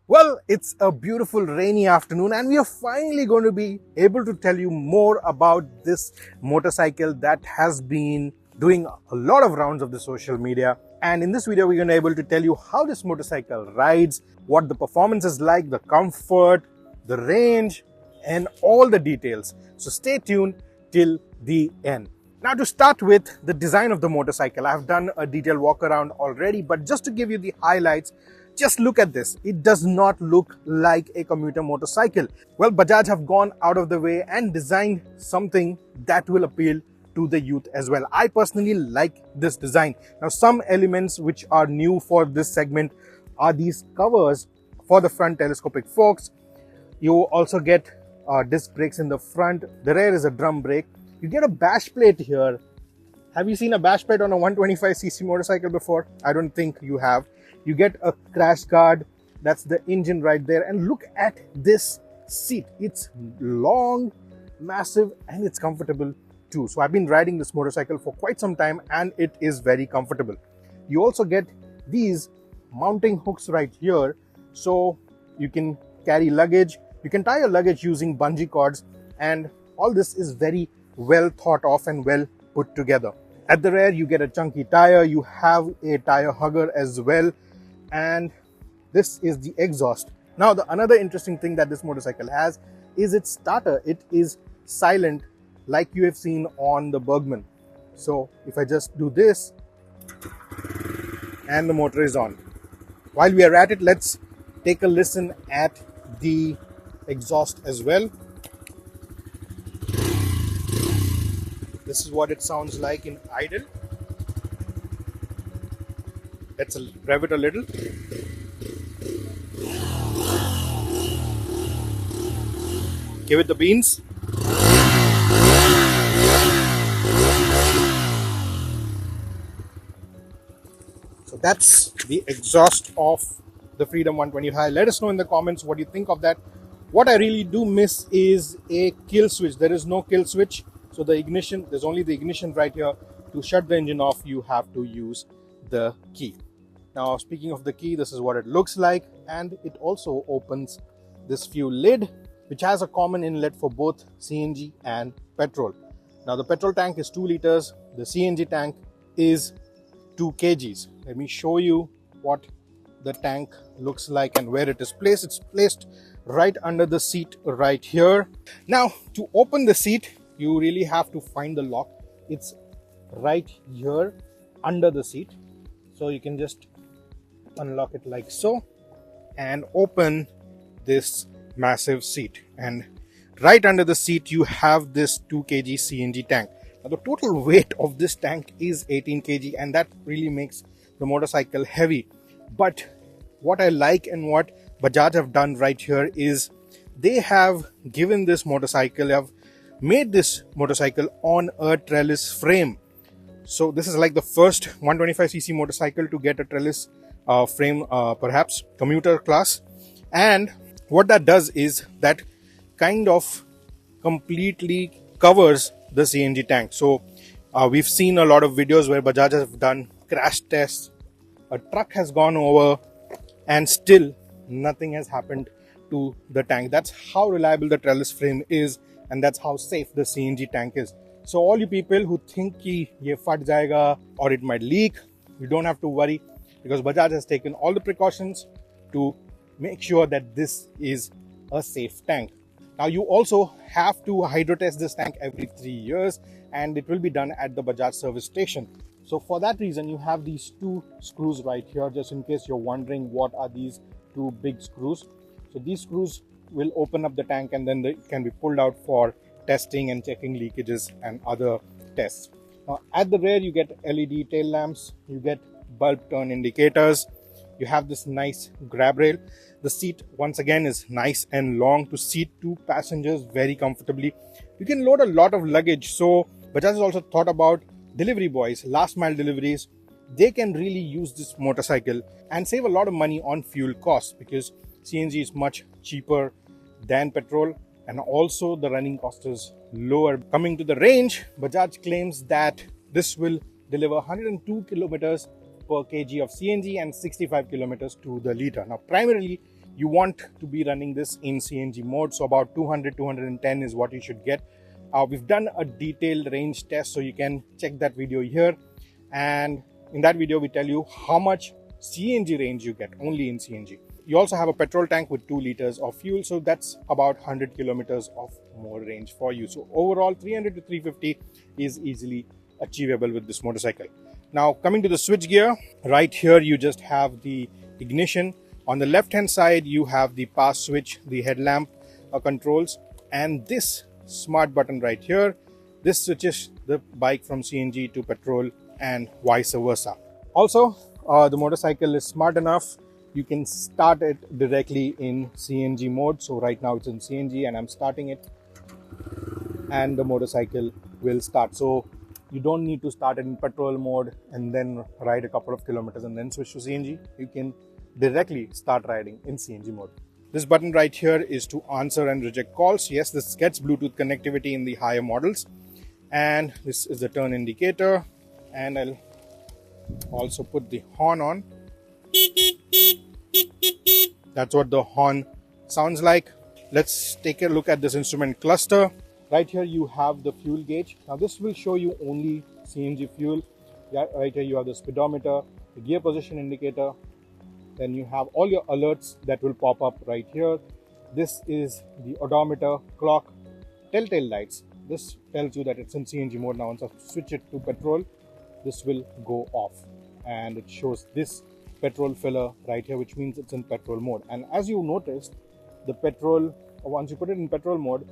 Well, it's a beautiful rainy afternoon and we are finally going to be able to tell you more about this motorcycle that has been doing a lot of rounds of the social media. And in this video, we're going to be able to tell you how this motorcycle rides, what the performance is like, the comfort, the range, and all the details. So stay tuned till the end. Now, to start with the design of the motorcycle, I've done a detailed walk around already, but just to give you the highlights, just look at this. It does not look like a commuter motorcycle. Well, Bajaj have gone out of the way and designed something that will appeal to the youth as well. I personally like this design. Now, some elements which are new for this segment are these covers for the front telescopic forks. You also get disc brakes in the front. The rear is a drum brake. You get a bash plate here. Have you seen a bash plate on a 125cc motorcycle before? I don't think you have. You get a crash guard. That's the engine right there. And look at this seat. It's long, massive, and it's comfortable too. So I've been riding this motorcycle for quite some time and it is very comfortable. You also get these mounting hooks right here. So you can carry luggage. You can tie your luggage using bungee cords, and all this is very well thought of and well put together. At the rear, you get a chunky tire. You have a tire hugger as well. And this is the exhaust. Now, another interesting thing that this motorcycle has is its starter. It is silent, like you have seen on the Bergman. So if I just do this and the motor is on. While we are at it, let's take a listen at the exhaust as well. This is what it sounds like in idle. Let's rev it a little. Give it the beans. So that's the exhaust of the Freedom 125. Let us know in the comments what you think of that. What I really do miss is a kill switch. There is no kill switch. So the ignition, there's only the ignition right here. To shut the engine off, you have to use the key. Now, speaking of the key, this is what it looks like. And it also opens this fuel lid, which has a common inlet for both CNG and petrol. Now, the petrol tank is 2 liters. The CNG tank is 2 kgs. Let me show you what the tank looks like and where it is placed. It's placed right under the seat right here. Now, to open the seat, you really have to find the lock. It's right here under the seat. So you can just unlock it like so and open this massive seat. And right under the seat, you have this 2 kg CNG tank. Now, the total weight of this tank is 18 kg, and that really makes the motorcycle heavy. But what I like and what Bajaj have done right here is they have given this motorcycle, have made this motorcycle on a trellis frame. So this is like the first 125cc motorcycle to get a trellis frame, perhaps commuter class. And what that does is that kind of completely covers the CNG tank. So we've seen a lot of videos where Bajaj have done crash tests. A truck has gone over and still nothing has happened to the tank. That's how reliable the trellis frame is, and that's how safe the CNG tank is. So all you people who think ki ye fat jayega or it might leak, you don't have to worry, because Bajaj has taken all the precautions to make sure that this is a safe tank. Now, you also have to hydro test this tank every 3 years, and it will be done at the Bajaj service station. So for that reason, you have these 2 screws right here, just in case you're wondering what are these 2 big screws. So these screws will open up the tank and then they can be pulled out for testing and checking leakages and other tests. Now, at the rear, you get LED tail lamps, you get bulb turn indicators, you have this nice grab rail. The seat once again is nice and long to seat 2 passengers very comfortably. You can load a lot of luggage. So Bajaj has also thought about delivery boys, last mile deliveries. They can really use this motorcycle and save a lot of money on fuel costs, because CNG is much cheaper than petrol, and also the running cost is lower. Coming to the range, Bajaj claims that this will deliver 102 kilometers per kg of CNG and 65 kilometers to the liter. Now, primarily, you want to be running this in CNG mode. So about 200-210 is what you should get. We've done a detailed range test, so you can check that video here. And in that video, we tell you how much CNG range you get only in CNG. You also have a petrol tank with 2 liters of fuel, so that's about 100 kilometers of more range for you. So overall, 300 to 350 is easily achievable with this motorcycle. Now, coming to the switch gear, right here you just have the ignition. On the left hand side, you have the pass switch, the headlamp controls, and this smart button right here. This switches the bike from CNG to petrol and vice versa. Also, the motorcycle is smart enough. You can start it directly in CNG mode. So right now it's in CNG and I'm starting it, and the motorcycle will start. So you don't need to start it in petrol mode and then ride a couple of kilometers and then switch to CNG. You can directly start riding in CNG mode. This button right here is to answer and reject calls. Yes, this gets Bluetooth connectivity in the higher models. And this is the turn indicator. And I'll also put the horn on. That's what the horn sounds like. Let's take a look at this instrument cluster. Right here you have the fuel gauge. Now this will show you only CNG fuel. Yeah, right here you have the speedometer, the gear position indicator. Then you have all your alerts that will pop up right here. This is the odometer, clock, telltale lights. This tells you that it's in CNG mode. Now once I switch it to petrol, this will go off. And it shows this petrol filler right here, which means it's in petrol mode. And as you noticed, the petrol, once you put it in petrol mode,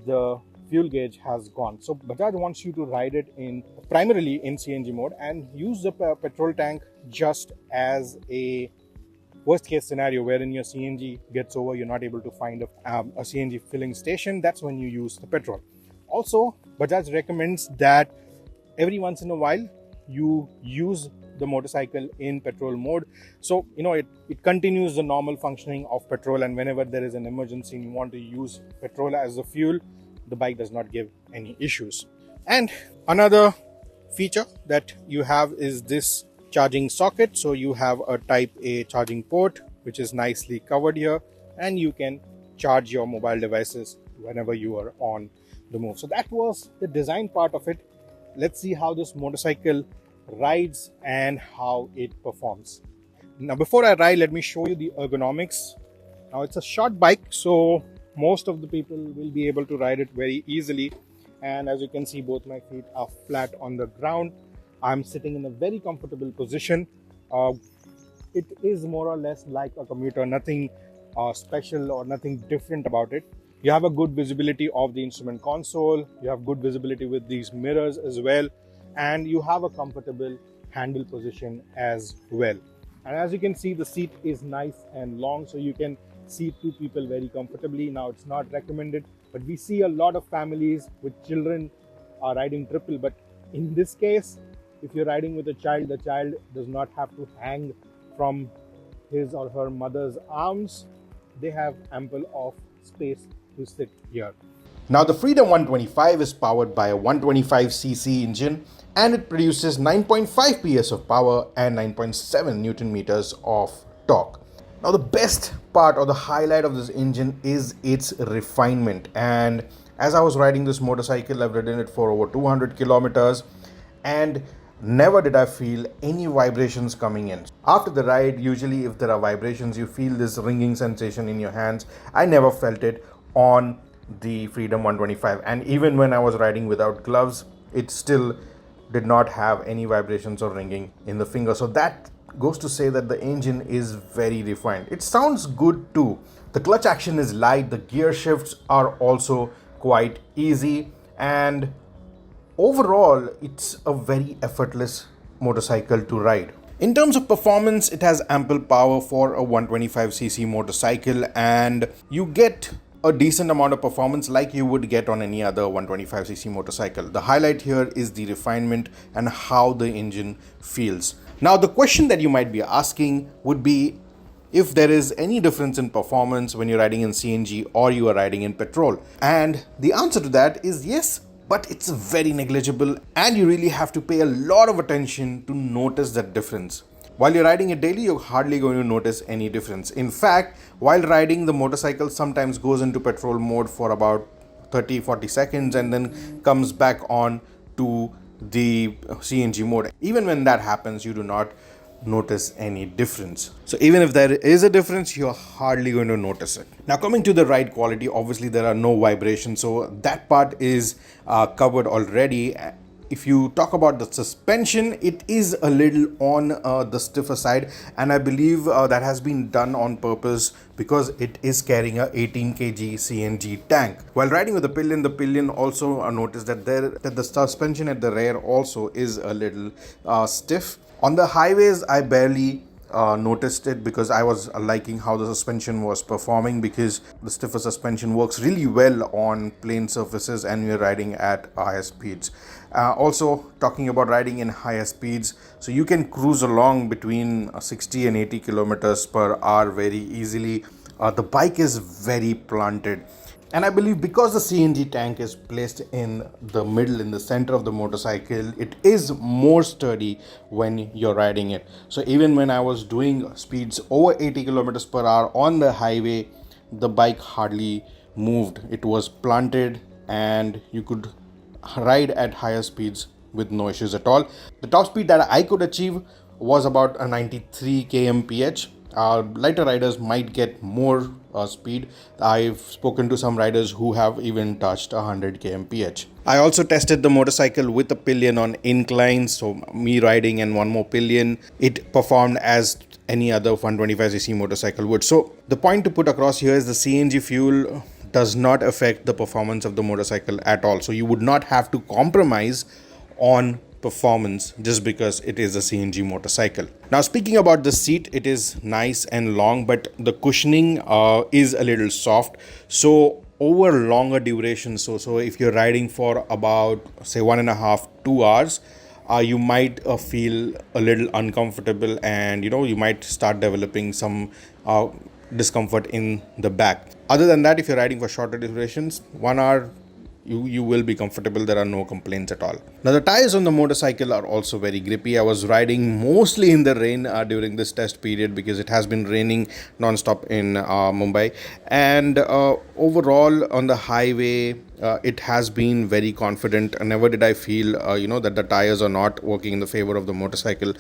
the fuel gauge has gone. So Bajaj wants you to ride it in primarily in CNG mode and use the petrol tank just as a worst case scenario wherein your CNG gets over, you're not able to find a CNG filling station. That's when you use the petrol. Also, Bajaj recommends that every once in a while you use the motorcycle in petrol mode, so it continues the normal functioning of petrol, and whenever there is an emergency and you want to use petrol as the fuel, the bike does not give any issues. And another feature that you have is this charging socket. So you have a type A charging port which is nicely covered here, and you can charge your mobile devices whenever you are on the move. So that was the design part of it. Let's see how this motorcycle rides and how it performs. Now before I ride, let me show you the ergonomics. Now it's a short bike, so most of the people will be able to ride it very easily, and as you can see, both my feet are flat on the ground. I'm sitting in a very comfortable position. It is more or less like a commuter, nothing special or nothing different about it. You have a good visibility of the instrument console, you have good visibility with these mirrors as well, and you have a comfortable handle position as well. And as you can see, the seat is nice and long, so you can seat 2 people very comfortably. Now it's not recommended, but we see a lot of families with children are riding triple, but in this case, if you're riding with a child, the child does not have to hang from his or her mother's arms. They have ample of space to sit here. Now the Freedom 125 is powered by a 125cc engine, and it produces 9.5 PS of power and 9.7 Newton meters of torque. Now the best part or the highlight of this engine is its refinement, and as I was riding this motorcycle, I've ridden it for over 200 kilometers and never did I feel any vibrations coming in. After the ride, usually if there are vibrations, you feel this ringing sensation in your hands. I never felt it on the Freedom 125, and even when I was riding without gloves, it still did not have any vibrations or ringing in the finger. So that goes to say that the engine is very refined. It sounds good too. The clutch action is light, the gear shifts are also quite easy, and overall it's a very effortless motorcycle to ride. In terms of performance, it has ample power for a 125cc motorcycle, and you get a decent amount of performance like you would get on any other 125cc motorcycle. The highlight here is the refinement and how the engine feels. Now the question that you might be asking would be if there is any difference in performance when you're riding in CNG or you are riding in petrol. And the answer to that is yes, but it's very negligible, and you really have to pay a lot of attention to notice that difference. While you're riding it daily, you're hardly going to notice any difference. In fact, while riding, the motorcycle sometimes goes into petrol mode for about 30-40 seconds and then comes back on to the CNG mode. Even when that happens, you do not notice any difference. So even if there is a difference, you're hardly going to notice it. Now, coming to the ride quality, obviously there are no vibrations, so that part is covered already. If you talk about the suspension, it is a little on the stiffer side, and I believe that has been done on purpose because it is carrying a 18 kg CNG tank. While riding with the pillion also noticed that the suspension at the rear also is a little stiff. On the highways, I barely noticed it because I was liking how the suspension was performing, because the stiffer suspension works really well on plain surfaces and we're riding at higher speeds. Also, talking about riding in higher speeds, so you can cruise along between 60 and 80 kilometers per hour very easily. The bike is very planted. And I believe because the CNG tank is placed in the middle, in the center of the motorcycle, it is more sturdy when you're riding it. So even when I was doing speeds over 80 kilometers per hour on the highway, the bike hardly moved. It was planted and you could ride at higher speeds with no issues at all. The top speed that I could achieve was about a 93 kmph. Lighter riders might get more speed. I've spoken to some riders who have even touched 100 kmph. I also tested the motorcycle with a pillion on incline, so me riding and one more pillion, it performed as any other 125cc motorcycle would. So the point to put across here is the CNG fuel does not affect the performance of the motorcycle at all. So you would not have to compromise on performance just because it is a CNG motorcycle. Now, speaking about the seat, it is nice and long, but the cushioning is a little soft. So over longer duration, so if you're riding for about say 1.5-2 hours, you might feel a little uncomfortable, and you might start developing some discomfort in the back. Other than that, if you're riding for shorter durations, 1 hour, you will be comfortable. There are no complaints at all. Now, the tires on the motorcycle are also very grippy. I was riding mostly in the rain during this test period because it has been raining non-stop in Mumbai, and overall on the highway it has been very confident. Never did I feel that the tires are not working in the favor of the motorcycle.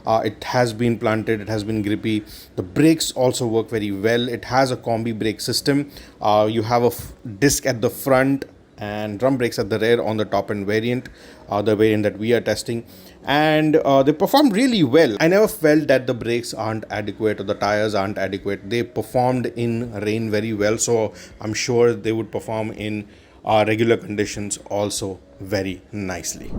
It has been planted, it has been grippy. The brakes also work very well. It has a combi brake system. You have a disc at the front and drum brakes at the rear on the top end variant, the variant that we are testing, and they performed really well. I never felt that the brakes aren't adequate or the tires aren't adequate. They performed in rain very well, so I'm sure they would perform in regular conditions also very nicely.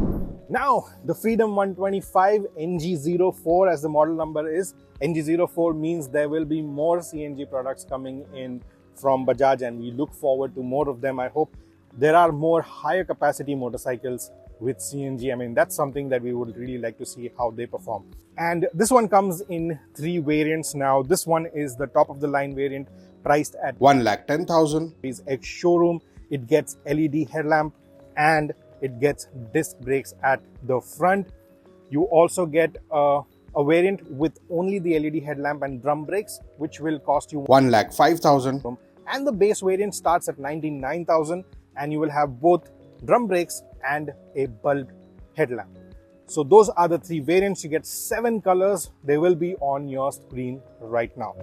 Now, the Freedom 125 NG04, as the model number is. NG04 means there will be more CNG products coming in from Bajaj, and we look forward to more of them. I hope there are more higher capacity motorcycles with CNG. I mean, that's something that we would really like to see how they perform. And this one comes in 3 variants now. This one is the top of the line variant, priced at 1,10,000. Is ex-showroom. It gets LED headlamp and it gets disc brakes at the front. You also get a variant with only the LED headlamp and drum brakes, which will cost you 1,05,000. And the base variant starts at 99,000. And you will have both drum brakes and a bulb headlamp. So those are the 3 variants. You get 7 colors. They will be on your screen right now.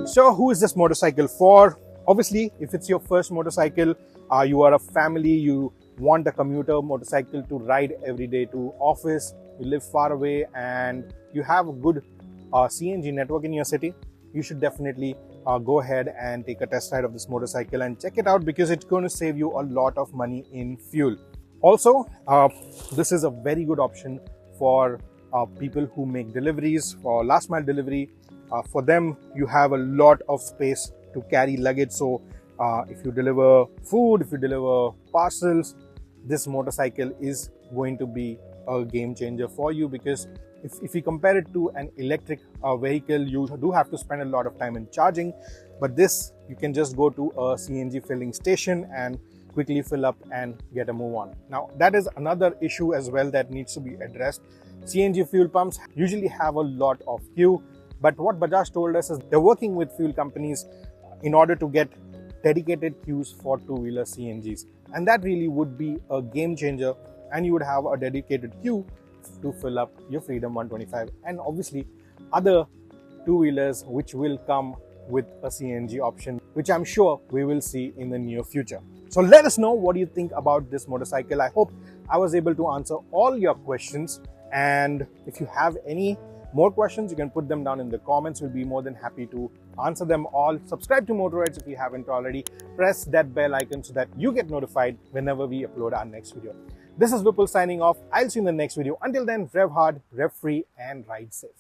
So who is this motorcycle for? Obviously, if it's your first motorcycle, you are a family, you want a commuter motorcycle to ride every day to office, you live far away and you have a good CNG network in your city, you should definitely go ahead and take a test ride of this motorcycle and check it out, because it's going to save you a lot of money in fuel. Also, this is a very good option for people who make deliveries, for last mile delivery. For them, you have a lot of space to carry luggage. So if you deliver food, if you deliver parcels, this motorcycle is going to be a game changer for you, because if you compare it to an electric vehicle, you do have to spend a lot of time in charging. But this, you can just go to a CNG filling station and quickly fill up and get a move on. Now, that is another issue as well that needs to be addressed. CNG fuel pumps usually have a lot of queue, but what Bajaj told us is they're working with fuel companies in order to get dedicated queues for two-wheeler CNGs. And that really would be a game changer, and you would have a dedicated queue to fill up your Freedom 125 and obviously other two-wheelers which will come with a CNG option, which I'm sure we will see in the near future. So let us know what you think about this motorcycle. I hope I was able to answer all your questions, and if you have any more questions, you can put them down in the comments. We'll be more than happy to answer them all. Subscribe to Motoroids if you haven't already. Press that bell icon so that you get notified whenever we upload our next video. This is Vipul signing off. I'll see you in the next video. Until then, rev hard, rev free, and ride safe.